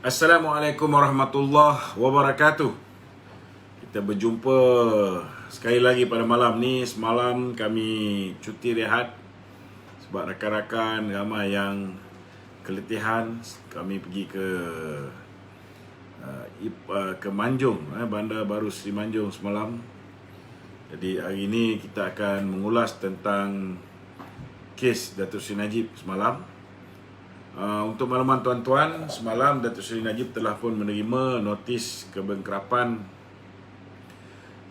Assalamualaikum warahmatullahi wabarakatuh. Kita berjumpa sekali lagi pada malam ni. Semalam kami cuti rehat sebab rakan-rakan ramai yang keletihan. Kami pergi ke Manjung, Bandar Baru Seri Manjung semalam. Jadi hari ini kita akan mengulas tentang kes Datuk Seri Najib semalam. Untuk makluman tuan-tuan, semalam Datuk Seri Najib telah pun menerima notis kebengkerapan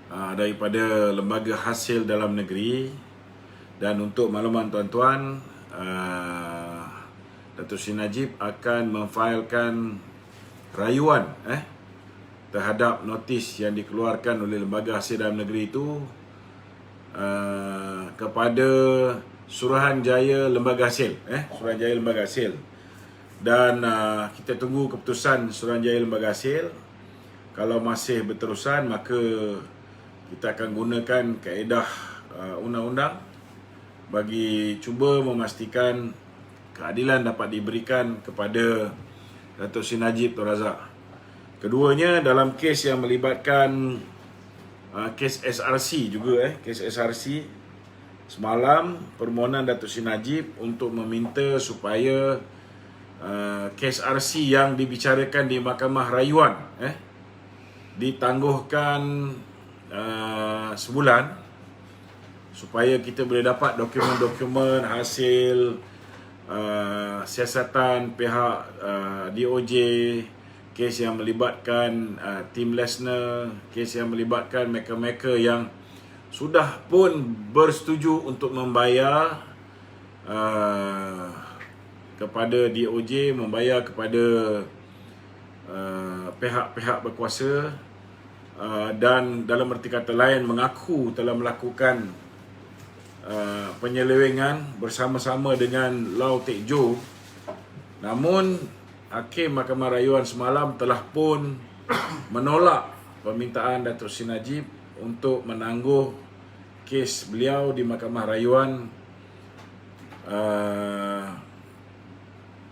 daripada Lembaga Hasil Dalam Negeri. Dan untuk makluman tuan-tuan, Datuk Seri Najib akan memfailkan rayuan terhadap notis yang dikeluarkan oleh Lembaga Hasil Dalam Negeri itu kepada Suruhanjaya Lembaga Hasil, Suruhanjaya Lembaga Hasil. Dan kita tunggu keputusan Suruhanjaya Lembaga Hasil. Kalau masih berterusan, maka kita akan gunakan kaedah undang-undang bagi cuba memastikan keadilan dapat diberikan kepada Datuk Seri Najib Tun Razak. Keduanya dalam kes yang melibatkan kes SRC juga, kes SRC. Semalam permohonan Datuk Seri Najib untuk meminta supaya kes RC yang dibicarakan di Mahkamah Rayuan ditangguhkan sebulan supaya kita boleh dapat dokumen-dokumen hasil siasatan pihak DOJ, kes yang melibatkan Tim Lesner, kes yang melibatkan mereka-mereka yang sudah pun bersetuju untuk membayar kepada DOJ, membayar kepada pihak-pihak berkuasa, dan dalam erti kata lain mengaku telah melakukan penyelewengan bersama-sama dengan Lau Teck Joe. Namun Hakim Mahkamah Rayuan semalam telah pun menolak permintaan Datuk Seri Najib untuk menangguh kes beliau di Mahkamah Rayuan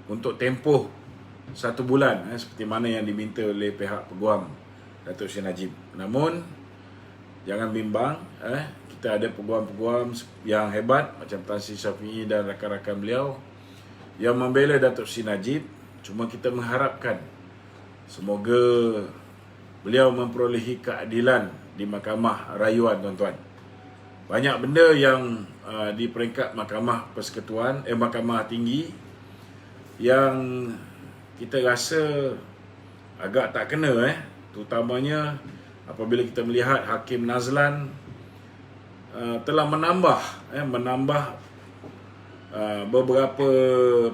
untuk tempoh 1 bulan, seperti mana yang diminta oleh pihak peguam Datuk Seri Najib. Namun jangan bimbang, kita ada peguam-peguam yang hebat macam Tan Sri Syafiee dan rakan-rakan beliau yang membela Datuk Seri Najib. Cuma kita mengharapkan semoga beliau memperolehi keadilan di Mahkamah Rayuan, tuan-tuan. Banyak benda yang di peringkat Mahkamah Persekutuan, Mahkamah Tinggi yang kita rasa agak tak kena, terutamanya apabila kita melihat Hakim Nazlan telah menambah beberapa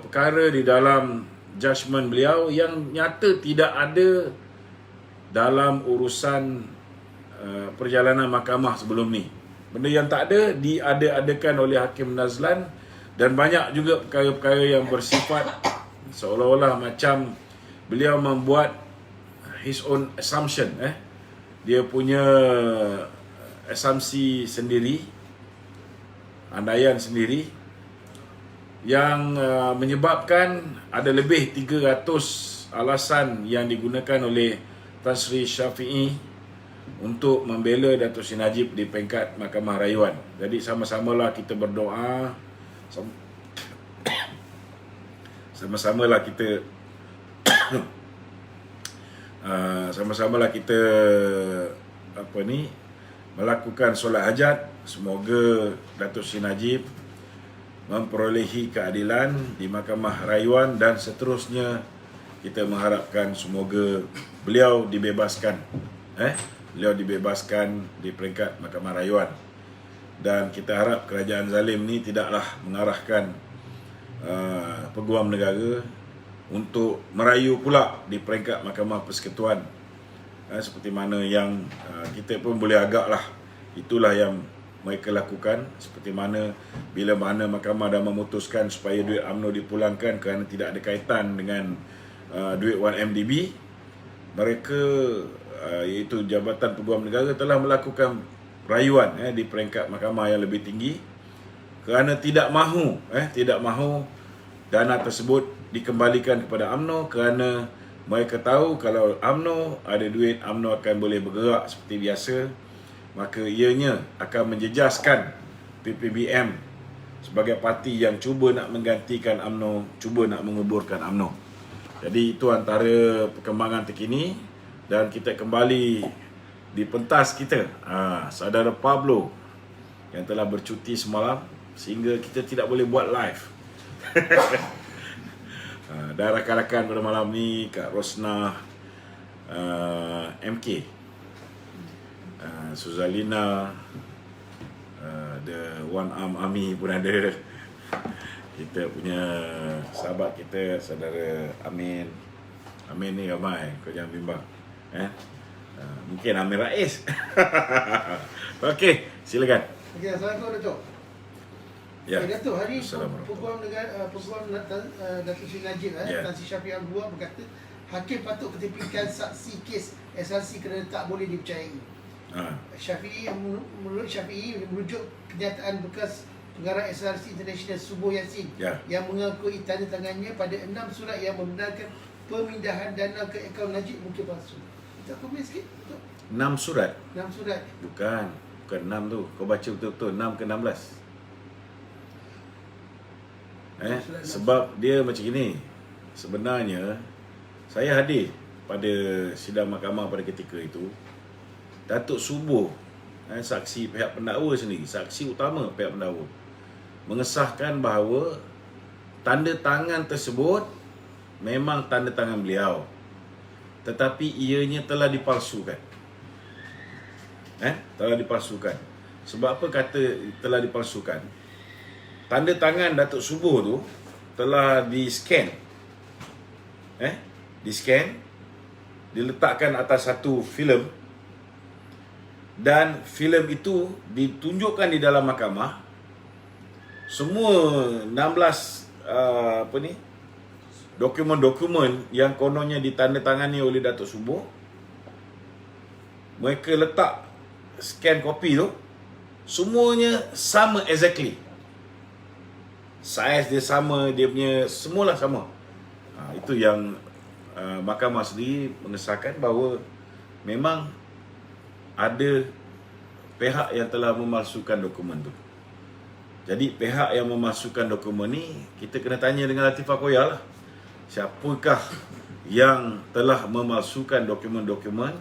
perkara di dalam judgement beliau yang nyata tidak ada dalam urusan perjalanan mahkamah sebelum ni. Benda yang tak ada diada-adakan oleh Hakim Nazlan, dan banyak juga perkara-perkara yang bersifat seolah-olah macam beliau membuat his own assumption, dia punya asumsi sendiri, andaian sendiri, yang menyebabkan ada lebih 300 alasan yang digunakan oleh Tan Sri Syafiee untuk membela Datuk Seri Najib di peringkat Mahkamah Rayuan. Jadi sama-samalah kita berdoa, sama-samalah kita melakukan solat hajat. Semoga Datuk Seri Najib memperolehi keadilan di Mahkamah Rayuan, dan seterusnya kita mengharapkan semoga beliau dibebaskan, di peringkat Mahkamah Rayuan. Dan kita harap kerajaan zalim ni tidaklah mengarahkan peguam negara untuk merayu pula di peringkat Mahkamah Persekutuan, seperti mana yang kita pun boleh agaklah itulah yang mereka lakukan. Seperti mana bila mana mahkamah dah memutuskan supaya duit UMNO dipulangkan kerana tidak ada kaitan dengan duit 1MDB, mereka iaitu Jabatan Peguam Negara telah melakukan rayuan di peringkat mahkamah yang lebih tinggi kerana tidak mahu dana tersebut dikembalikan kepada UMNO kerana Mereka tahu kalau UMNO ada duit, UMNO akan boleh bergerak seperti biasa, maka ianya akan menjejaskan PPBM sebagai parti yang cuba nak menggantikan UMNO, cuba nak menguburkan UMNO. Jadi itu antara perkembangan terkini, dan kita kembali di pentas kita, saudara Pablo yang telah bercuti semalam sehingga kita tidak boleh buat live. Dan rakan-rakan pada malam ni Kak Rosnah, MK, Suzalina, The One Arm Army pun ada. Kita punya sahabat kita, saudara Amin. Amin ni ramai, kau jangan bimbang. Mungkin Amin Rais. Okey, silakan. Okey, Assalamualaikum Datuk. Ya. Datuk, hari Assalamualaikum. Peguam Datuk Seri Najib Tan Sri Shafie Al-Buah berkata hakim patut ketepikan saksi kes SRC kerana tak boleh dipercayai. Shafie, menurut Shafie, merujuk kenyataan bekas pengarah SRC International Subuh Yassin yang mengakui tanda tangannya pada 6 surat yang membenarkan pemindahan dana ke akaun Najib mungkin palsu. Kita komen sikit, Datuk. 6 surat? 6 surat. Bukan 6 tu. Kau baca betul-betul 6 ke 16. Sebab dia macam gini. Sebenarnya saya hadir pada sidang mahkamah pada ketika itu. Datuk Subuh, saksi pihak pendakwa sendiri, saksi utama pihak pendakwa, mengesahkan bahawa tanda tangan tersebut memang tanda tangan beliau, tetapi ianya telah dipalsukan. Telah dipalsukan. Sebab apa kata telah dipalsukan? Tanda tangan Datuk Subuh tu telah di-scan. Di-scan, diletakkan atas satu filem, dan filem itu ditunjukkan di dalam mahkamah. Semua 16 dokumen-dokumen yang kononnya ditandatangani oleh Datuk Subuh, mereka letak scan kopi tu, semuanya sama exactly. Saiz dia sama, dia punya semualah sama. Itu yang mahkamah sendiri mengesahkan bahawa memang ada pihak yang telah memalsukan dokumen tu. Jadi pihak yang memalsukan dokumen ni, kita kena tanya dengan Latifah Koya lah. Siapakah yang telah memalsukan dokumen-dokumen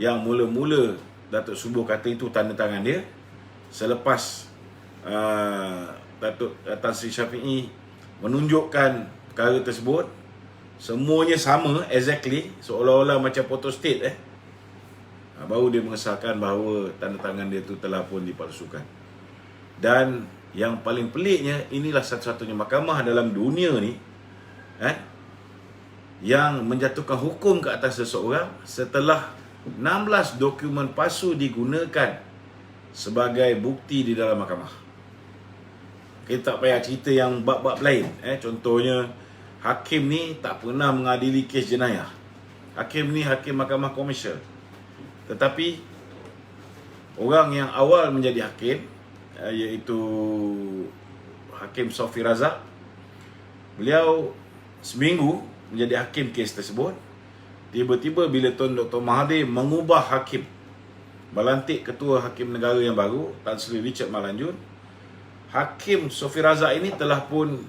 yang mula-mula Datuk Subuh kata itu tanda tangan dia, selepas Datuk Tan Sri Shafie menunjukkan perkara tersebut, semuanya sama exactly, seolah-olah macam photostat, baru dia mengesahkan bahawa tanda tangan dia tu telah pun dipalsukan. Dan yang paling peliknya, inilah satu-satunya mahkamah dalam dunia ni yang menjatuhkan hukum ke atas seseorang setelah 16 dokumen palsu digunakan sebagai bukti di dalam mahkamah. Kita tak payah cerita yang bab-bab lain. Contohnya, hakim ni tak pernah mengadili kes jenayah. Hakim ni hakim mahkamah komersial. Tetapi orang yang awal menjadi hakim, iaitu Hakim Sofi Razak, beliau seminggu menjadi hakim kes tersebut. Tiba-tiba bila Tuan Dr. Mahathir mengubah hakim, melantik ketua hakim negara yang baru, Tan Sri Richard Malanjun, Hakim Sofi Razak ini telah pun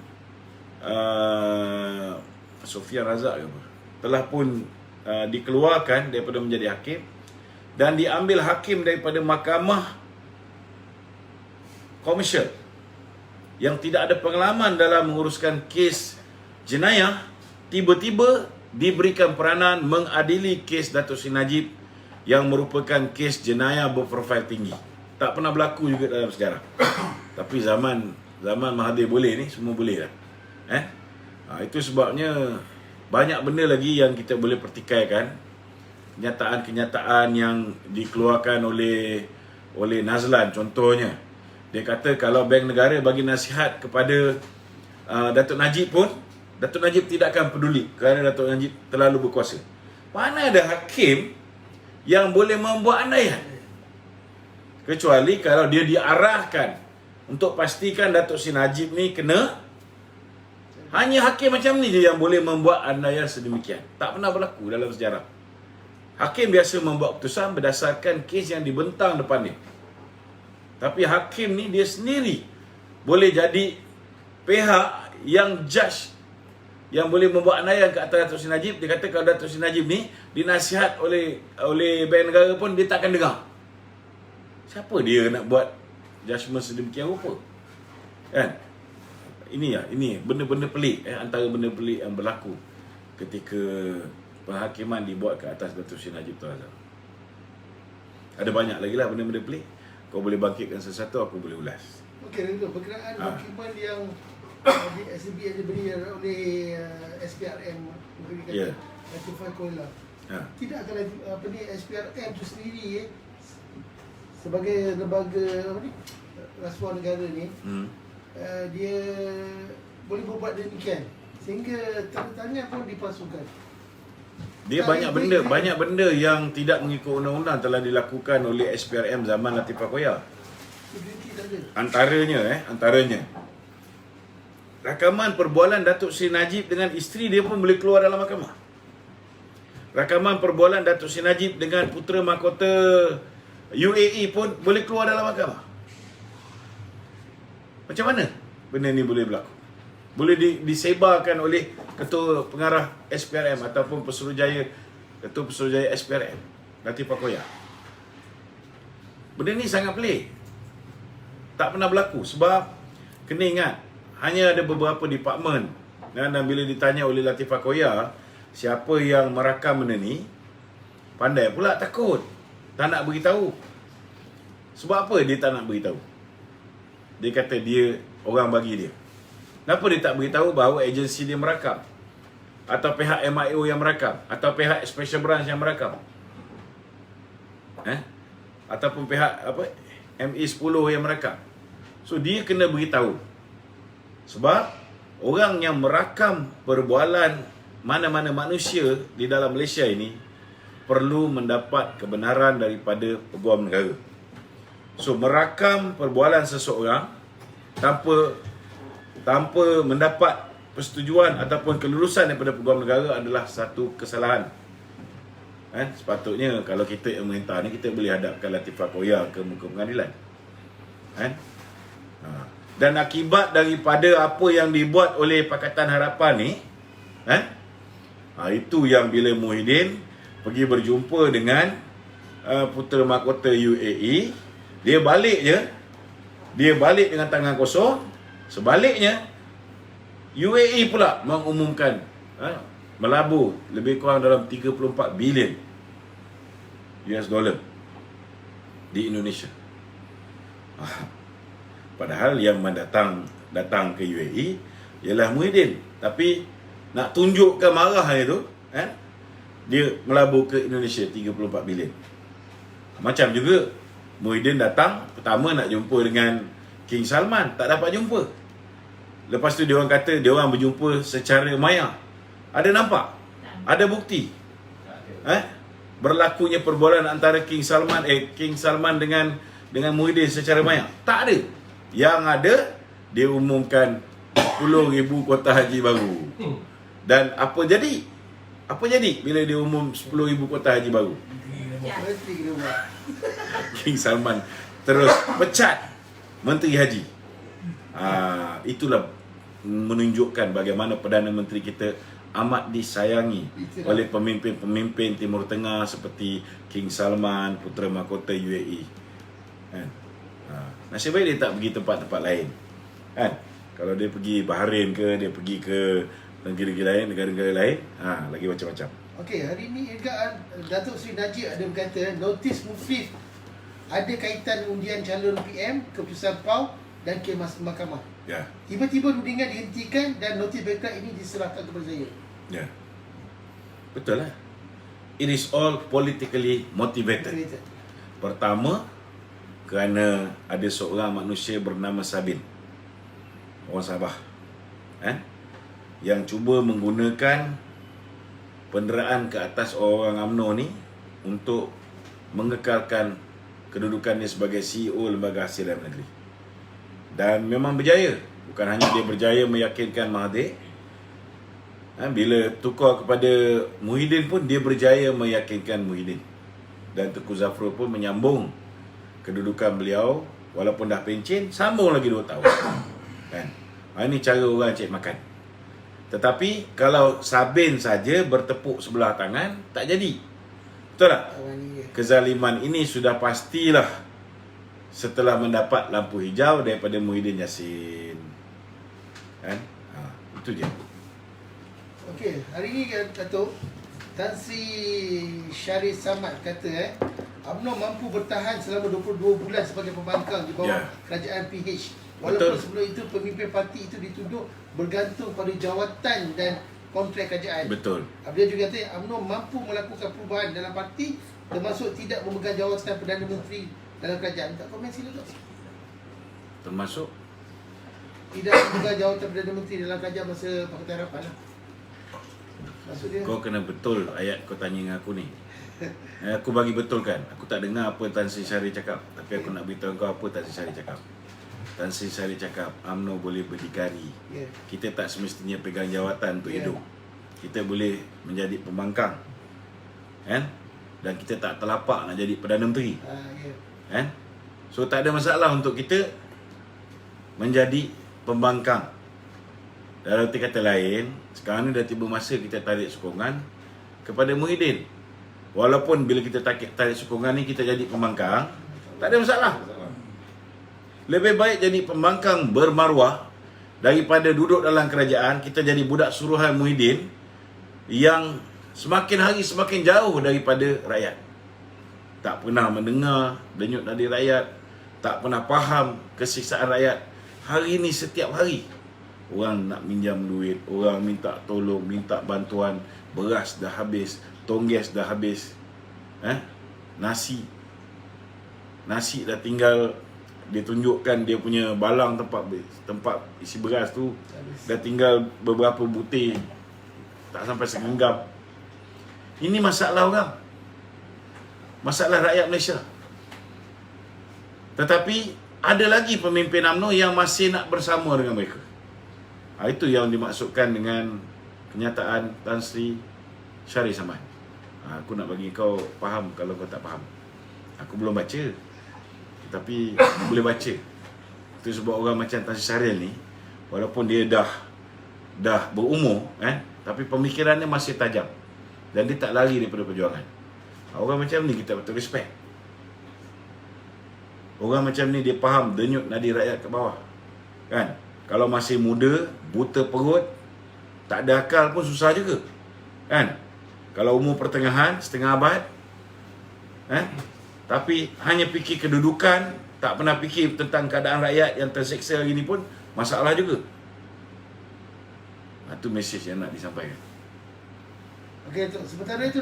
Sofia Razak ke apa? Telah pun dikeluarkan daripada menjadi hakim dan diambil hakim daripada mahkamah komersial yang tidak ada pengalaman dalam menguruskan kes jenayah, tiba-tiba diberikan peranan mengadili kes Datuk Seri Najib yang merupakan kes jenayah berprofil tinggi. Tak pernah berlaku juga dalam sejarah. Tapi zaman Mahathir boleh ni, semua boleh lah. Itu sebabnya banyak benda lagi yang kita boleh pertikaikan. Kenyataan-kenyataan yang dikeluarkan oleh Nazlan contohnya. Dia kata kalau Bank Negara bagi nasihat kepada Datuk Najib pun, Datuk Najib tidak akan peduli kerana Datuk Najib terlalu berkuasa. Mana ada hakim yang boleh membuat andaian? Kecuali kalau dia diarahkan untuk pastikan Datuk Seri Najib ni kena Hanya hakim macam ni je yang boleh membuat andaian sedemikian. Tak pernah berlaku dalam sejarah. Hakim biasa membuat keputusan berdasarkan kes yang dibentang depan dia. Tapi hakim ni dia sendiri boleh jadi pihak yang judge, yang boleh membuat andaian ke atas Datuk Seri Najib. Dia kata kalau Datuk Seri Najib ni dinasihat oleh Bank Negara pun dia takkan dengar. Siapa dia nak buat judgement sedemikian rupa? Kan? Ini benda-benda pelik, antara benda pelik yang berlaku ketika penghakiman dibuat ke atas Datuk Seri Najib Tun Razak. Ada banyak lagi lah benda-benda pelik. Kau boleh bangkitkan sesuatu, aku boleh ulas. Okey, Renzo, berkenaan dokumen yang di SCB yang diberi oleh SPRM memberikan Latifah Koila. Tidak akan SPRM itu sendiri sebagai lembaga rasuah negara ni, dia boleh berbuat demikian sehingga tanda tangan pun dipalsukan. Dia banyak benda yang tidak mengikut undang-undang telah dilakukan oleh SPRM zaman Latifah Koya. Antaranya rakaman perbualan Datuk Seri Najib dengan isteri dia pun boleh keluar dalam mahkamah. Rakaman perbualan Datuk Seri Najib dengan putera mahkota UAE pun boleh keluar dalam mahkamah. Macam mana benda ni boleh berlaku? Boleh disebarkan oleh Ketua Pengarah SPRM ataupun Ketua Pesuruhjaya SPRM, Latifah Koya. Benda ni sangat pelik. Tak pernah berlaku sebab kena ingat hanya ada beberapa departmen, dan bila ditanya oleh Latifah Koya siapa yang merakam benda ni, pandai pula takut, tak nak beritahu. Sebab apa dia tak nak beritahu? Dia kata dia orang bagi dia. Kenapa dia tak beritahu bahawa agensi dia merakam? Atau pihak MIO yang merakam? Atau pihak Special Branch yang merakam? Ataupun pihak ME10 yang merakam? So dia kena beritahu. Sebab orang yang merakam perbualan mana-mana manusia di dalam Malaysia ini perlu mendapat kebenaran daripada peguam negara. So merakam perbualan seseorang tanpa mendapat persetujuan ataupun kelulusan daripada peguam negara adalah satu kesalahan. Sepatutnya kalau kita yang memerintah ni, kita boleh hadapkan Latifah Koya ke muka pengadilan. Dan akibat daripada apa yang dibuat oleh Pakatan Harapan ni, itu yang bila Muhyiddin pergi berjumpa dengan putera mahkota UAE, dia balik dengan tangan kosong. Sebaliknya, UAE pula mengumumkan melabur lebih kurang dalam 34 bilion US dollar di Indonesia. Padahal yang datang ke UAE ialah Muhyiddin, tapi nak tunjukkan marah itu, dia melabur ke Indonesia 34 bilion. Macam juga Muhyiddin datang, pertama nak jumpa dengan King Salman, tak dapat jumpa. Lepas tu dia orang kata dia orang berjumpa secara maya. Ada nampak? Ada bukti? Berlakunya perbualan antara King Salman dengan Muhyiddin secara maya? Tak ada. Yang ada, dia umumkan 10,000 kuota haji baru. Dan apa jadi? Apa jadi bila dia umum 10,000 kuota haji baru? King Salman terus pecat Menteri Haji. Itulah menunjukkan bagaimana Perdana Menteri kita amat disayangi oleh pemimpin-pemimpin Timur Tengah seperti King Salman, putera mahkota UAE. Nasib baik dia tak pergi tempat-tempat lain. Kalau dia pergi Bahrain ke, dia pergi ke negara-negara lain, lagi macam-macam. Okey, hari ini Datuk Seri Najib ada berkata notis mufif ada kaitan undian calon PM, keputusan PAU dan kemas mahkamah. Tiba-tiba rundingan dihentikan dan notis berkat ini diserahkan kepada saya. Betul lah. It is all politically motivated. Pertama, kerana ada seorang manusia bernama Sabin, orang Sabah, yang cuba menggunakan penderaan ke atas orang UMNO ni untuk mengekalkan kedudukannya sebagai CEO Lembaga Hasil Dalam Negeri. Dan memang berjaya. Bukan hanya dia berjaya meyakinkan Mahathir, Bila tukar kepada Muhyiddin pun dia berjaya meyakinkan Muhyiddin. Dan Tengku Zafrul pun menyambung kedudukan beliau, walaupun dah pencen, sambung lagi 2 tahun. Kan? Ini cara orang cek makan. Tetapi kalau Sabin saja bertepuk sebelah tangan, tak jadi. Betul tak? Kezaliman ini sudah pastilah setelah mendapat lampu hijau daripada Muhyiddin Yassin. Kan? Itu je. Okey, hari ni Datuk Tan Sri Syarif Samad kata UMNO mampu bertahan selama 22 bulan sebagai pembangkang di bawah kerajaan PH. Walaupun sebelum itu pemimpin parti itu dituduh bergantung pada jawatan dan kontrak kerajaan. Betul. Dia juga kata UMNO mampu melakukan perubahan dalam parti termasuk tidak memegang jawatan Perdana Menteri dalam kerajaan. Tak komen sila tu. Termasuk tidak memegang jawatan Perdana Menteri dalam kerajaan masa Pakatan Harapan lah. Maksud dia, kau kena betul ayat kau tanya dengan aku ni. Aku bagi betul kan. Aku tak dengar apa Tan Sri Syarif cakap, tapi aku nak beritahu kau apa Tan Sri Syarif cakap. Tan Sri Syarif cakap UMNO boleh berdikari. Kita tak semestinya pegang jawatan untuk hidup. Kita boleh menjadi pembangkang, kan? Dan kita tak terlapak nak jadi Perdana Menteri, kan? So tak ada masalah untuk kita menjadi pembangkang. Dalam arti kata lain, sekarang ni dah tiba masa kita tarik sokongan kepada Muhyiddin. Walaupun bila kita tarik sokongan ni kita jadi pembangkang, tak ada masalah. Lebih baik jadi pembangkang bermaruah daripada duduk dalam kerajaan kita jadi budak suruhan Muhyiddin yang semakin hari semakin jauh daripada rakyat. Tak pernah mendengar denyut nadi rakyat, tak pernah faham kesiksaan rakyat. Hari ini setiap hari orang nak minjam duit, orang minta tolong, minta bantuan, beras dah habis, tongges dah habis. Nasi dah tinggal dia tunjukkan dia punya balang tempat isi beras tu dah tinggal beberapa butir, tak sampai segenggam. Ini masalah orang, masalah rakyat Malaysia. Tetapi ada lagi pemimpin UMNO yang masih nak bersama dengan mereka. Itu yang dimaksudkan dengan kenyataan Tan Sri Syarif Samad. Aku nak bagi kau faham kalau kau tak faham. Aku belum baca, tapi boleh baca. Itu sebab orang macam Tan Sri Syarif ni, walaupun dia dah berumur, tapi pemikirannya masih tajam. Dan dia tak lari daripada perjuangan. Orang macam ni kita betul respect. Orang macam ni dia faham denyut nadi rakyat ke bawah, kan? Kalau masih muda, buta perut, tak ada akal pun susah juga, kan? Kalau umur pertengahan, setengah abad, tapi hanya fikir kedudukan, tak pernah fikir tentang keadaan rakyat yang terseksa hari ni pun masalah juga. Itu mesej yang nak disampaikan. Okey, Datuk. Sementara itu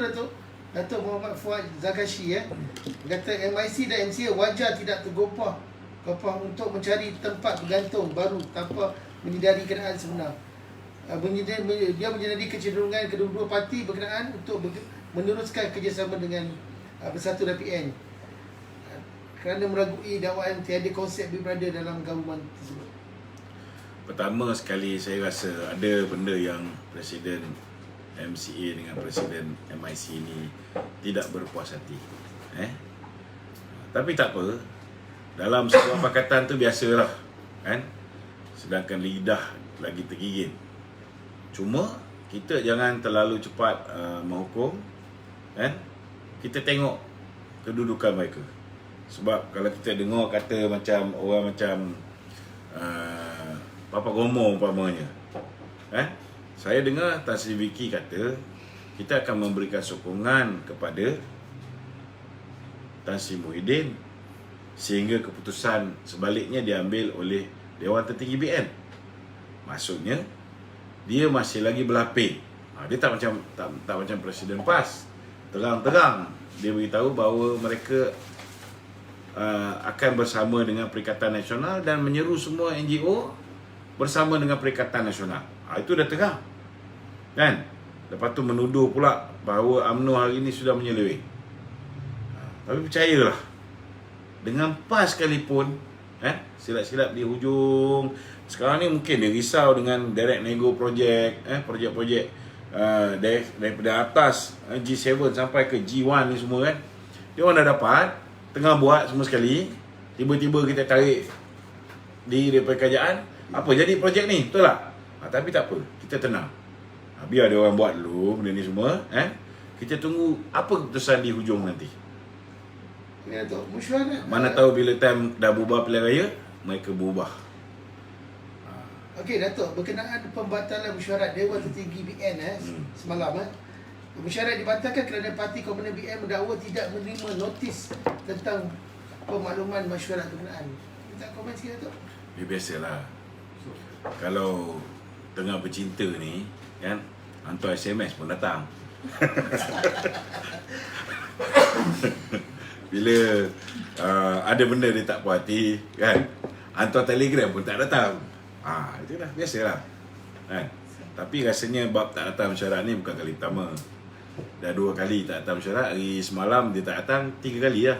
Datuk Muhammad Fuad Zakashi kata MIC dan MCA wajar tidak tergopah untuk mencari tempat bergantung baru tanpa menyedari kenaan sebenar. Dia menyedari kecenderungan kedua-dua parti berkenaan untuk meneruskan kerjasama dengan Bersatu dan PN kerana meragui dakwaan tiada konsep Big Brother dalam gabungan tersebut. Pertama sekali saya rasa ada benda yang Presiden MCA dengan Presiden MIC ini tidak berpuas hati. Tapi tak apa. Dalam sebuah pakatan tu biasalah, kan? Sedangkan lidah lagi tergigit. Cuma kita jangan terlalu cepat menghukum, kan? Kita tengok kedudukan mereka. Sebab kalau kita dengar kata macam orang macam Papa Gomo umpamanya, saya dengar Tan Sri Vicky kata kita akan memberikan sokongan kepada Tan Sri Muhyiddin sehingga keputusan sebaliknya diambil oleh Dewan Tertinggi BN. Maksudnya dia masih lagi berlapis. Dia tak macam Presiden PAS. Terang-terang dia beritahu bahawa mereka akan bersama dengan Perikatan Nasional dan menyeru semua NGO bersama dengan Perikatan Nasional. Itu dah terang, kan? Lepas tu menuduh pula bahawa UMNO hari ini sudah menyeleweng. Tapi percayalah, dengan PAS sekalipun, silap-silap di hujung Sekarang ni mungkin dia risau dengan direct nego projek, projek-projek daripada atas G7 sampai ke G1 ni semua kan. Dia orang dah dapat, tengah buat semua sekali, tiba-tiba kita tarik diri daripada kerajaan. Apa jadi projek ni? Betul tak? Tapi tak apa, kita tenang. Biar dia orang buat dulu benda ni semua. Kita tunggu apa keputusan di hujung nanti. Ya, Datuk. Mesyuarat. Mana tahu bila time dah berubah pilihan raya, mereka berubah. Okey, Datuk, berkenaan pembatalan mesyuarat Dewan Tertinggi BN semalam mesyuarat dibatalkan kerana parti Komunis BN mendakwa tidak menerima notis tentang pemakluman mesyuarat berkenaan. Minta komen sikit, Datuk. Ya biasalah. Kalau tengah bercinta ni kan, hantar SMS pun datang. Bila ada benda dia tak puas hati kan, hantar telegram pun tak datang. Itulah biasalah kan. Tapi rasanya bab tak datang mesyuarat ni bukan kali pertama. Dah 2 kali tak datang mesyuarat. Hari semalam dia tak datang 3 kali lah.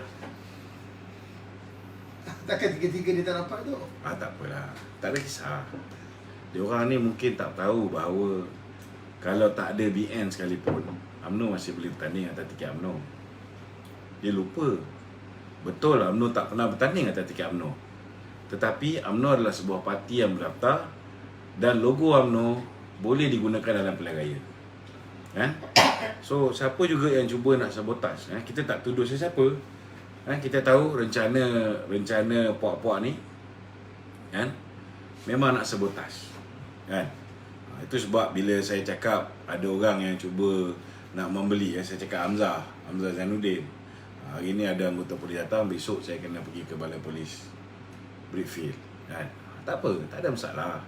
Takkan tiga-tiga dia tak dapat tu? Tak apalah, tak ada kisah. Dia orang ni mungkin tak tahu bahawa kalau tak ada BN sekalipun, UMNO masih boleh bertanding atas tiket UMNO. Dia lupa. Betul UMNO tak pernah bertanding atas tiket UMNO. Tetapi UMNO adalah sebuah parti yang berdaftar dan logo UMNO boleh digunakan dalam pilihan raya. So siapa juga yang cuba nak sabotaj, kita tak tuduh sesiapa. Kita tahu rencana puak-puak ni memang nak sabotaj. Itu sebab bila saya cakap ada orang yang cuba nak membeli, saya cakap Hamzah Zainuddin. Hari ni ada anggota polis datang, besok saya kena pergi ke balai polis Brickfield. Tak apa, tak ada masalah.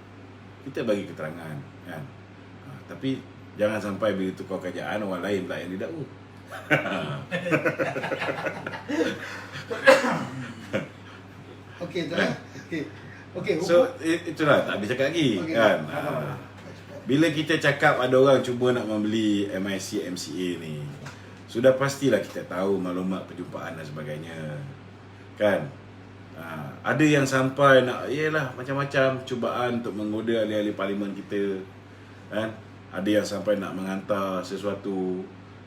Kita bagi keterangan tapi jangan sampai bila tukar kerajaan orang lain pula yang didakwa. Okey, tu lah. Okey. So itulah tak habis cakap lagi kan. Bila kita cakap ada orang cuba nak membeli MIC MCA ni, sudah pastilah kita tahu maklumat perjumpaan dan sebagainya kan. Ada yang sampai nak macam-macam cubaan untuk menggoda ahli-ahli parlimen kita kan. Ada yang sampai nak menghantar sesuatu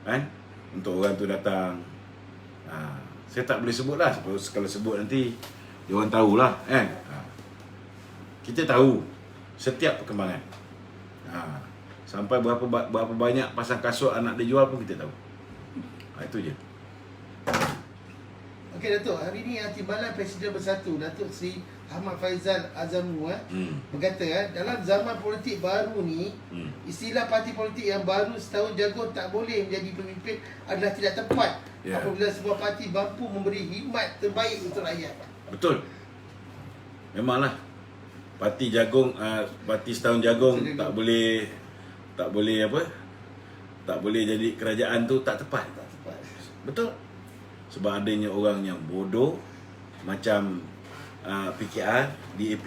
kan untuk orang tu datang. Saya tak boleh sebut lah. Kalau sebut nanti dia orang tahulah kan. Kita tahu setiap perkembangan. Sampai berapa banyak pasang kasut anak dia jual pun kita tahu. Itu je. Okey, Datuk, hari ni Timbalan Presiden Bersatu Datuk Seri Ahmad Faizal Azamu berkata dalam zaman politik baru ni istilah parti politik yang baru setahun jago tak boleh menjadi pemimpin adalah tidak tepat apabila sebuah parti mampu memberi khidmat terbaik untuk rakyat. Betul. Memanglah parti jagung, parti setahun jagung tak boleh jadi kerajaan tu tak tepat. Betul. Sebab adanya orang yang bodoh macam PKR, DAP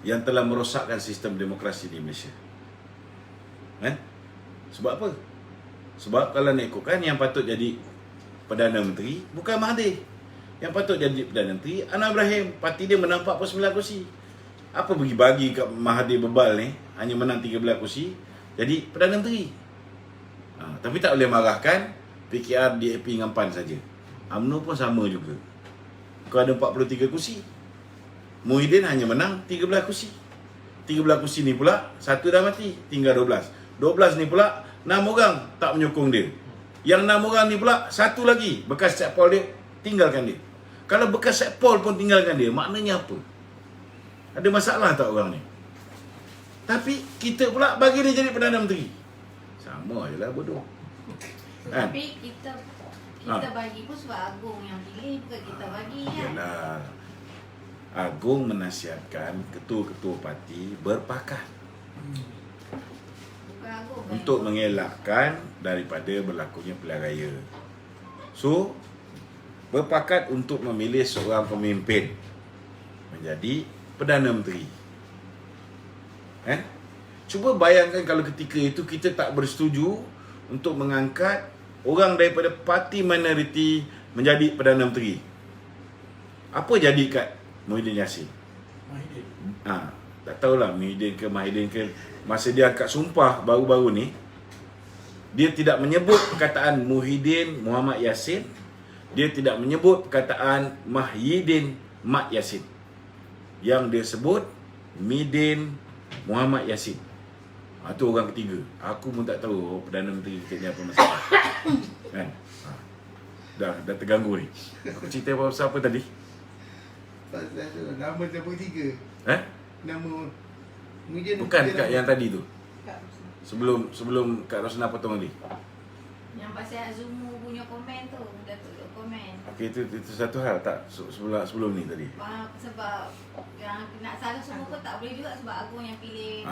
yang telah merosakkan sistem demokrasi di Malaysia. Sebab apa? Sebab kalau nak ikutkan yang patut jadi Perdana Menteri bukan Mahathir. Yang patut jadi Perdana Menteri Anwar Ibrahim. Parti dia menang 49 kursi. Apa bagi kat Mahathir bebal ni hanya menang 13 kursi jadi Perdana Menteri. Tapi tak boleh marahkan PKR, DAP dengan PAN saja. UMNO pun sama juga. Kau ada 43 kursi. Muhyiddin hanya menang 13 kursi. 13 kursi ni pula satu dah mati, tinggal 12. 12 ni pula 6 orang tak menyokong dia. Yang 6 orang ni pula satu lagi bekas Setpol dia tinggalkan dia. Kalau bekas Setpol pun tinggalkan dia, maknanya apa? Ada masalah tak orang ni? Tapi kita pula bagi dia jadi Perdana Menteri. Sama je lah bodoh. Tapi kita bagi pun sebab Agong yang pilih, bukan kita bagi kan. Yalah. Agong menasihatkan ketua-ketua parti berpakat Bukan Agong untuk mengelakkan daripada berlakunya pilihan raya. So, berpakat untuk memilih seorang pemimpin menjadi Perdana Menteri. Cuba bayangkan kalau ketika itu kita tak bersetuju untuk mengangkat orang daripada parti minoriti menjadi Perdana Menteri. Apa jadi kat Muhyiddin Yassin? Tak tahulah Muhyiddin ke Mahidin ke, masa dia angkat sumpah baru-baru ni, dia tidak menyebut perkataan Muhyiddin Muhammad Yassin, dia tidak menyebut perkataan Mahidin Mat Yassin. Yang dia sebut Midin Muhammad Yassin. Tu orang ketiga. Aku pun tak tahu Perdana Menteri kita ni apa masalah. Kan? Dah terganggu ni. Aku cerita pasal apa tadi? Pasal tu, nama siapa tiga? Nama Muhyiddin. Bukan kat yang tadi tu. Kak, Sebelum Kak Rosna potong tadi. yang pasal Azumu punya komen tu, Datuk komen. Okey, itu satu hal tak sebelum ni tadi. Sebab yang nak salah semua pun tak boleh juga sebab Agong yang pilih.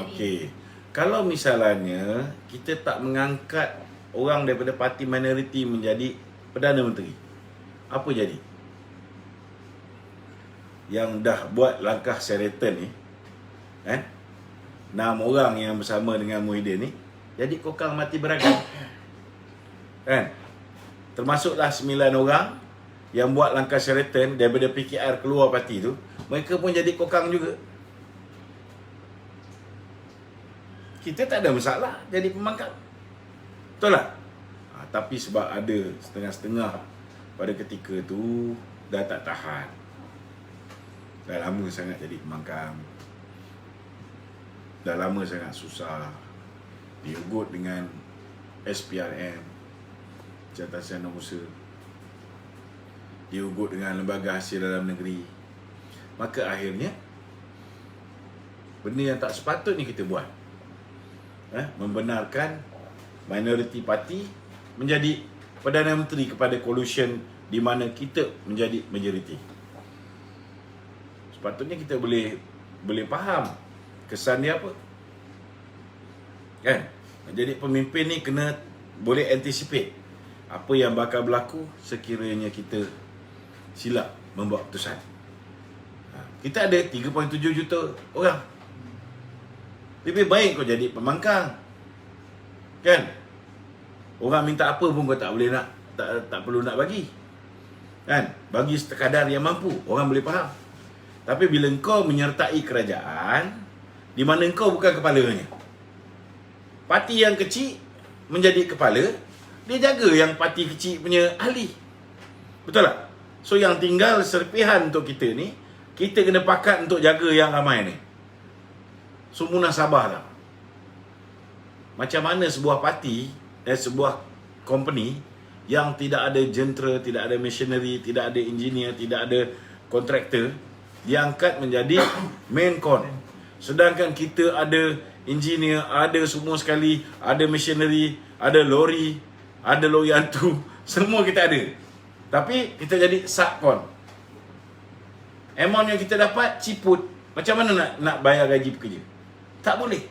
Okey. Kalau misalnya kita tak mengangkat orang daripada parti minoriti menjadi Perdana Menteri, apa jadi? Yang dah buat langkah Sheraton ni, kan? 6 orang yang bersama dengan Muhyiddin ni jadi kokang mati beragam. Kan? Termasuklah 9 orang yang buat langkah Sheraton daripada PKR keluar parti tu, mereka pun jadi kokang juga. Kita tak ada masalah jadi pemangkang. Betul tak? Tapi sebab ada setengah-setengah pada ketika tu dah tak tahan. Dah lama sangat jadi pemangkang. Dah lama sangat susah. Diugut dengan SPRM, Jabatan Usaha. Diugut dengan Lembaga Hasil Dalam Negeri. Maka akhirnya benda yang tak sepatutnya kita buat, membenarkan minority party menjadi Perdana Menteri kepada coalition di mana kita menjadi majoriti. Sepatutnya kita boleh faham kesan dia apa. Kan? Jadi pemimpin ni kena boleh anticipate apa yang bakal berlaku sekiranya kita silap membuat keputusan. Kita ada 3.7 juta orang. Lebih baik kau jadi pemangkang. Kan? Orang minta apa pun kau tak boleh nak, tak perlu nak bagi. Kan? Bagi sekadar yang mampu, orang boleh faham. Tapi bila engkau menyertai kerajaan di mana engkau bukan kepalanya, parti yang kecil menjadi kepala, dia jaga yang parti kecil punya ahli. Betul tak? So yang tinggal serpihan untuk kita ni, kita kena pakat untuk jaga yang ramai ni. So munasabah lah. Macam mana sebuah parti, sebuah company yang tidak ada jentera, tidak ada machinery, tidak ada engineer, tidak ada kontraktor, diangkat menjadi main con. Sedangkan kita ada engineer, ada semua sekali, ada machinery, ada lori hantu, semua kita ada. Tapi kita jadi subcon. Amount yang kita dapat ciput. Macam mana nak bayar gaji pekerja? Tak boleh.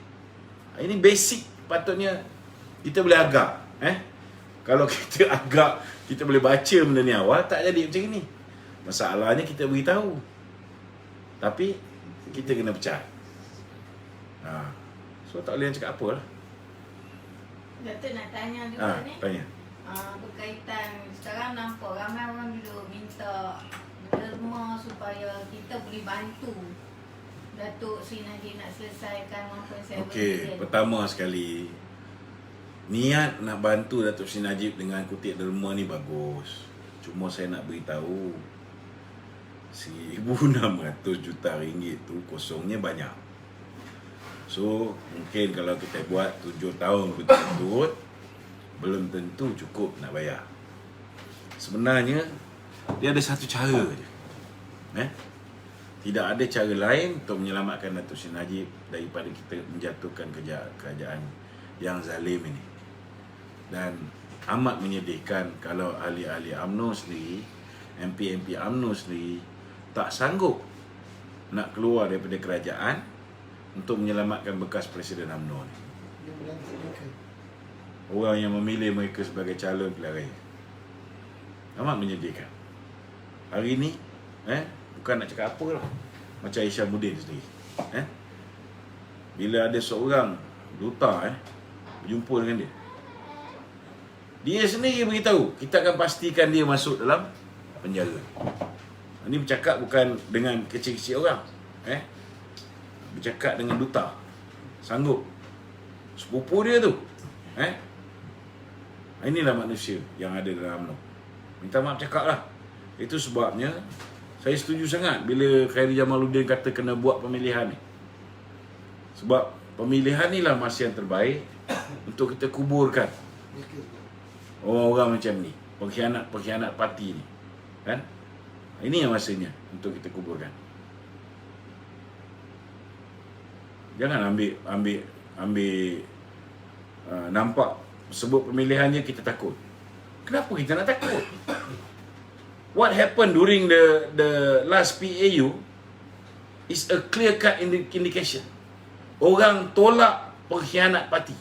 Ini basic patutnya kita boleh agak. Kalau kita agak, kita boleh baca benda ni awal, tak jadi macam ni. Masalahnya kita beritahu. Tapi kita kena percaya. So tak boleh cakap apa lah. Datuk nak tanya juga ni. Tanya. Berkaitan sekarang nampak ramai orang dulu minta derma supaya kita boleh bantu Datuk Seri Najib nak selesaikan 1.7 Okey, pertama sekali, niat nak bantu Datuk Seri Najib dengan kutip derma ni bagus. Cuma saya nak beritahu, 1,600 juta ringgit tu kosongnya banyak. So, mungkin kalau kita buat 7 tahun berturut-turut, belum tentu cukup nak bayar. Sebenarnya, dia ada satu cara je. Tidak ada cara lain untuk menyelamatkan Datuk Seri Najib daripada kita menjatuhkan kerajaan yang zalim ini. Dan amat menyedihkan kalau ahli-ahli UMNO sendiri, MP-MP UMNO sendiri tak sanggup nak keluar daripada kerajaan untuk menyelamatkan bekas Presiden UMNO ni. Orang yang memilih mereka sebagai calon pilihan raya. Amat menyedihkan. Hari ni, bukan nak cakap apa lah, macam Isyamuddin sendiri. Bila ada seorang duta berjumpa dengan dia sendiri beritahu, kita akan pastikan dia masuk dalam penjara. Ini bercakap bukan dengan kecil-kecil orang, bercakap dengan duta. Sanggup. Sepupu dia tu. Inilah manusia yang ada dalam UMNO. Minta maaf cakap lah. Itu sebabnya saya setuju sangat bila Khairi Jamaluddin kata kena buat pemilihan ni. Sebab pemilihan ni lah masa yang terbaik untuk kita kuburkan orang-orang macam ni, pengkhianat parti ni, kan? Ini yang masanya untuk kita kuburkan. Jangan ambil nampak sebut pemilihannya kita takut. Kenapa kita nak takut? What happened during the last PAU is a clear cut indication. Orang tolak pengkhianat parti.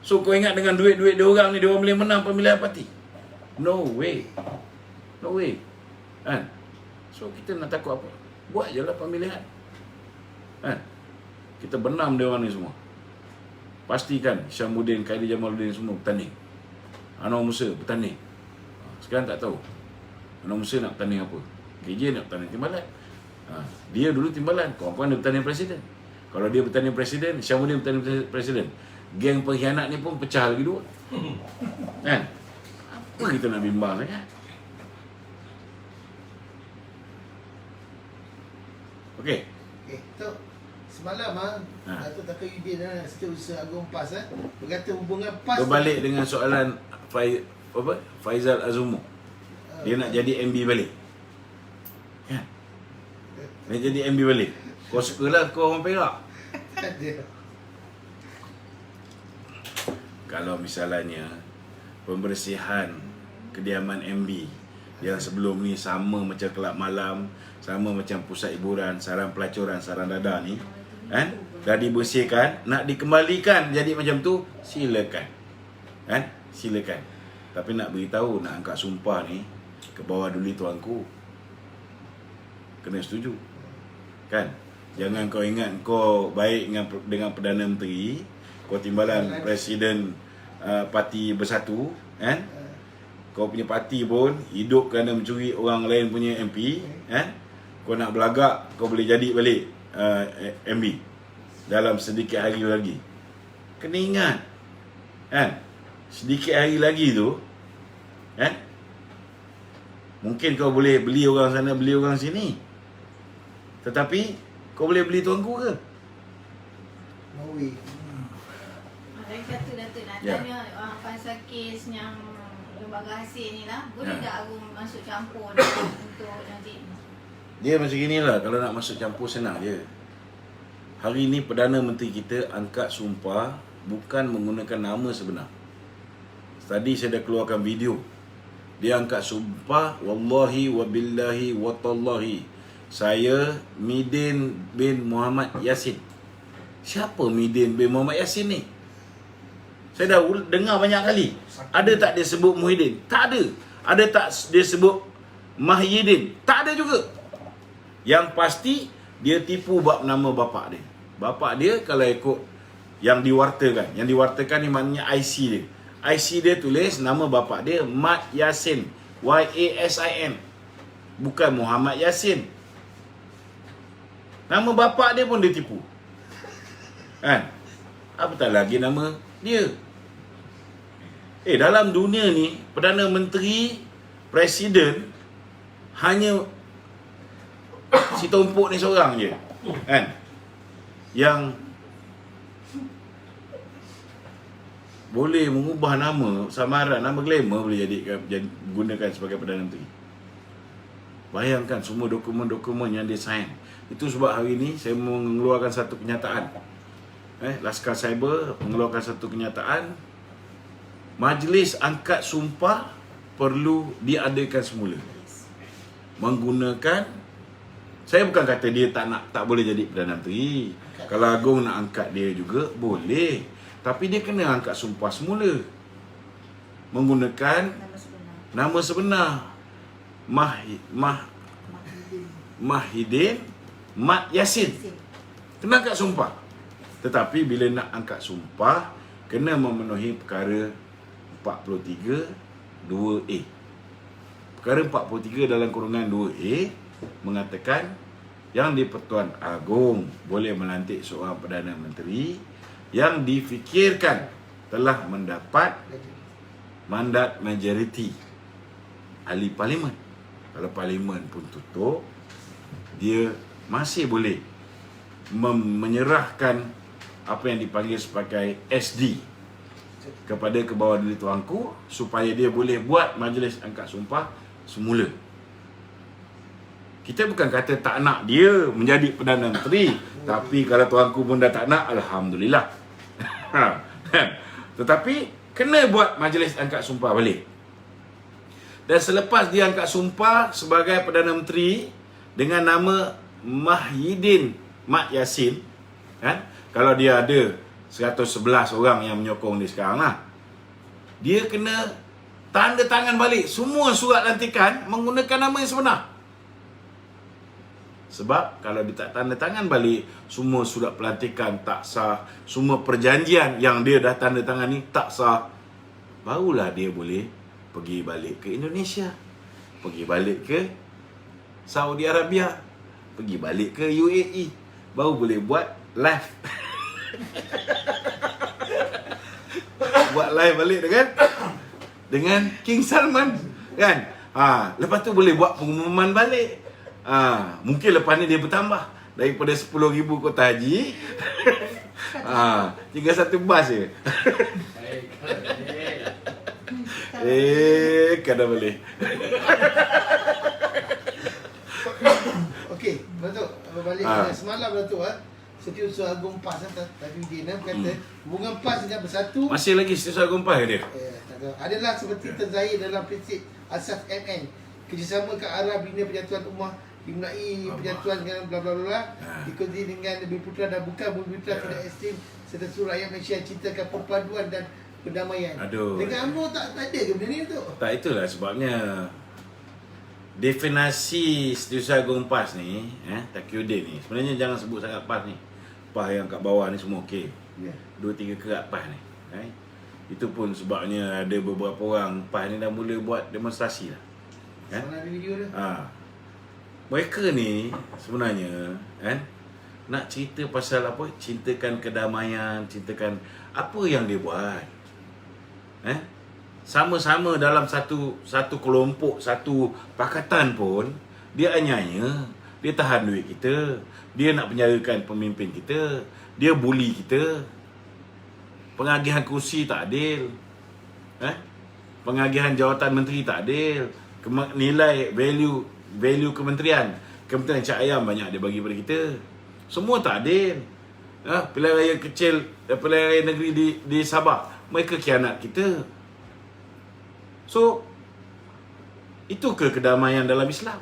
So kau ingat dengan duit-duit dia orang ni dia orang boleh menang pemilihan parti? No way. No way. Kan? So kita nak takut apa? Buat je lah pemilihan. Kan? Kita benam dia orang ni semua. Pastikan Syamuddin, Khairi Jamaluddin semua bertanding. Anwar Musa bertanding. Sekarang tak tahu Anwar Musa nak bertanding apa. KJ nak bertanding timbalan. Dia dulu timbalan. Kawan-kawan dia bertanding presiden. Kalau dia bertanding presiden, Syamuddin bertanding presiden, geng pengkhianat ni pun pecah lagi dua. Kan? Apa kita nak bimbang sangat? Okey. Tok, semalam Datuk Taka Yudin Setiausaha Agung PAS berkata hubungan PAS Berbalik dengan soalan Faizal Azumu. Dia nak jadi MB balik. Kan? Dia jadi MB balik. Kau sukalah kau orang Perak. Kalau misalnya pembersihan kediaman MB yang sebelum ni sama macam kelab malam, sama macam pusat hiburan, sarang pelacuran, sarang dadah ni, kan? Dah dibersihkan, nak dikembalikan jadi macam tu, silakan. Kan? Silakan. Tapi nak beritahu, nak angkat sumpah ni ke bawah duli tuanku, kena setuju. Kan? Jangan kau ingat kau baik dengan Perdana Menteri, kau timbalan Presiden Parti Bersatu, kan? Kau punya parti pun hidup kerana mencuri orang lain punya MP, kan? Kau nak belagak, kau boleh jadi balik MB dalam sedikit hari lagi. Kena ingat, kan? Sedikit hari lagi tu, kan? Mungkin kau boleh beli orang sana, beli orang sini, tetapi kau boleh beli tuanku ke? No way. Ada yang kata Datuk nak tanya pasal kes yang lembaga hasil ni lah. Boleh tak Agung masuk campur untuk nanti? Dia macam inilah, kalau nak masuk campur senang je. Hari ni Perdana Menteri kita angkat sumpah bukan menggunakan nama sebenar. Tadi saya dah keluarkan video. Dia angkat sumpah, wallahi wa billahi wa tallahi, saya Midin bin Muhammad Yassin. Siapa Midin bin Muhammad Yassin ni? Saya dah dengar banyak kali. Ada tak dia sebut Muhyiddin? Tak ada. Ada tak dia sebut Mahyidin? Tak ada juga. Yang pasti dia tipu bab nama bapak dia. Bapak dia kalau ikut yang diwartakan, yang diwartakan ni maknanya IC dia. IC dia tulis nama bapak dia Mat Yassin, Y-A-S-I-N, bukan Muhammad Yassin. Nama bapak dia pun dia tipu, kan? Apatah lagi nama dia. Dalam dunia ni Perdana Menteri, Presiden hanya si tumpuk ni seorang je, kan? Yang boleh mengubah nama samaran, nama glamour boleh gunakan sebagai Perdana Menteri. Bayangkan semua dokumen-dokumen yang dia sign. Itu sebab hari ini saya mengeluarkan satu kenyataan. Laskar Cyber mengeluarkan satu kenyataan. Majlis angkat sumpah perlu diadakan semula. Menggunakan, saya bukan kata dia tak boleh jadi Perdana Menteri. Kalau Agung nak angkat dia juga boleh. Tapi dia kena angkat sumpah semula menggunakan nama sebenar. Mahyidin Mat Yassin. Kena angkat sumpah. Tetapi bila nak angkat sumpah, kena memenuhi perkara 43 2A. Perkara 43 dalam kurungan 2A mengatakan yang di-Pertuan Agong boleh melantik seorang Perdana Menteri yang difikirkan telah mendapat mandat majoriti ahli parlimen. Kalau parlimen pun tutup, dia masih boleh menyerahkan apa yang dipanggil sebagai SD kepada Kebawah-Duli Tuanku supaya dia boleh buat majlis angkat sumpah semula. Kita bukan kata tak nak dia menjadi Perdana Menteri, tapi kalau Tuanku pun dah tak nak, alhamdulillah. Tetapi kena buat majlis angkat sumpah balik. Dan selepas dia angkat sumpah sebagai Perdana Menteri dengan nama Mahyidin Mat Yassin, kan? Kalau dia ada 111 orang yang menyokong dia sekarang lah, dia kena tanda tangan balik semua surat lantikan menggunakan nama yang sebenar. Sebab kalau dia tak tanda tangan balik, semua surat pelantikan tak sah, semua perjanjian yang dia dah tanda tangan ni tak sah, barulah dia boleh pergi balik ke Indonesia, pergi balik ke Saudi Arabia, pergi balik ke UAE, baru boleh buat live. Buat live balik dengan King Salman, kan? Lepas tu boleh buat pengumuman balik. Mungkin lepas ni dia bertambah daripada 10,000 kota haji tinggal satu bas je. Kadang boleh. Okey, Datuk, berbalik semalam Datuk Setiausaha Agong PAS Tajudin kata hubungan PAS dengan Bersatu masih lagi Setiausaha Agong PAS dia. Adalah seperti terzahir dalam prinsip asas MN, kerjasama ke arah bina penyatuan ummah dimulai penyatuan dengan bla bla bla diikuti dengan Bumi Putera dan bukan Bumi Putera tidak ekstrim serta seluruh rakyat Malaysia yang cintakan perpaduan dan perdamaian. Dengan UMNO tak ada ke benda ni tu? Tak, itulah sebabnya definasi Setiausaha Agong PAS ni, Taqiyuddin ni, sebenarnya jangan sebut sangat PAS ni. PAS yang kat bawah ni semua okey. 2-3 kerat PAS ni. Itu pun sebabnya ada beberapa orang PAS ni dah mula buat demonstrasi lah. Mana ada video dia? Mereka ni sebenarnya nak cerita pasal apa? Cintakan kedamaian, cintakan apa yang dia buat. Sama-sama dalam satu kelompok, satu pakatan pun dia anyaya, dia tahan duit kita, dia nak penjarakan pemimpin kita, dia bully kita. Pengagihan kursi tak adil. Pengagihan jawatan menteri tak adil. Nilai value kementerian Cak Ayam banyak dia bagi pada kita. Semua tak adil. Pilihan raya kecil, pilihan raya negeri di Sabah, mereka khianat kita. So, itu ke kedamaian dalam Islam?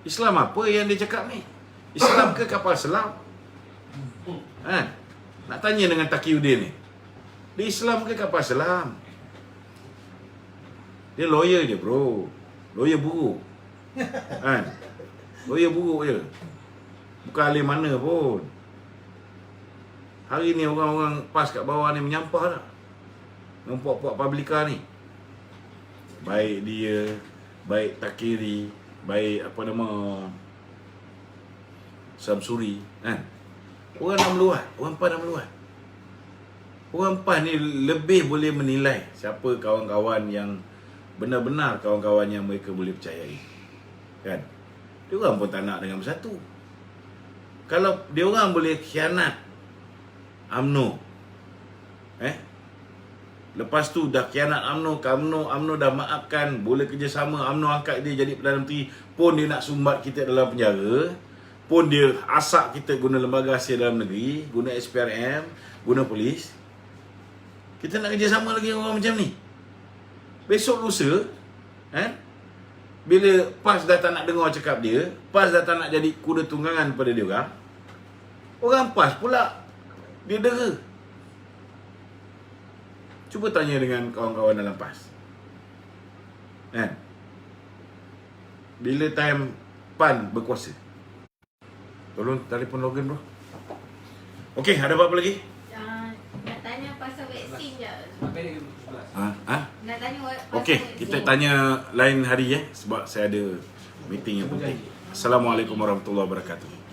Islam apa yang dia cakap ni? Islam ke kapal selam? Nak tanya dengan Taqiyuddin ni. Dia Islam ke kapal selam? Dia lawyer je bro. Lawyer buruk. Lawyer buruk je. Bukan ahli mana pun. Hari ni orang-orang PAS kat bawah ni menyampah dah. Dengan puak-puak publika ni. Baik dia, baik Takiri, baik apa nama Samsuri, orang nak meluat, orang PAS nak meluat. Orang PAS ni lebih boleh menilai siapa kawan-kawan yang benar-benar kawan-kawan yang mereka boleh percayai. Kan? Dia orang pun tak nak dengan Bersatu. Kalau dia orang boleh khianat UMNO, lepas tu dah khianat UMNO dah maafkan, boleh kerjasama, UMNO angkat dia jadi Perdana Menteri, pun dia nak sumbat kita dalam penjara, pun dia asak kita guna lembaga hasil dalam negeri, guna SPRM, guna polis. Kita nak kerjasama lagi orang macam ni. Besok lusa, bila PAS dah tak nak dengar cakap dia, PAS dah tak nak jadi kuda tunggangan pada dia orang PAS pula dia dera. Cuba tanya dengan kawan-kawan dalam PAS. Bila time PAN berkuasa. Tolong telefon login bro. Okey, ada apa lagi? Nak tanya pasal vaksin je. Nak tanya pasal Okey, kita tanya lain hari sebab saya ada meeting yang penting. Assalamualaikum warahmatullahi wabarakatuh.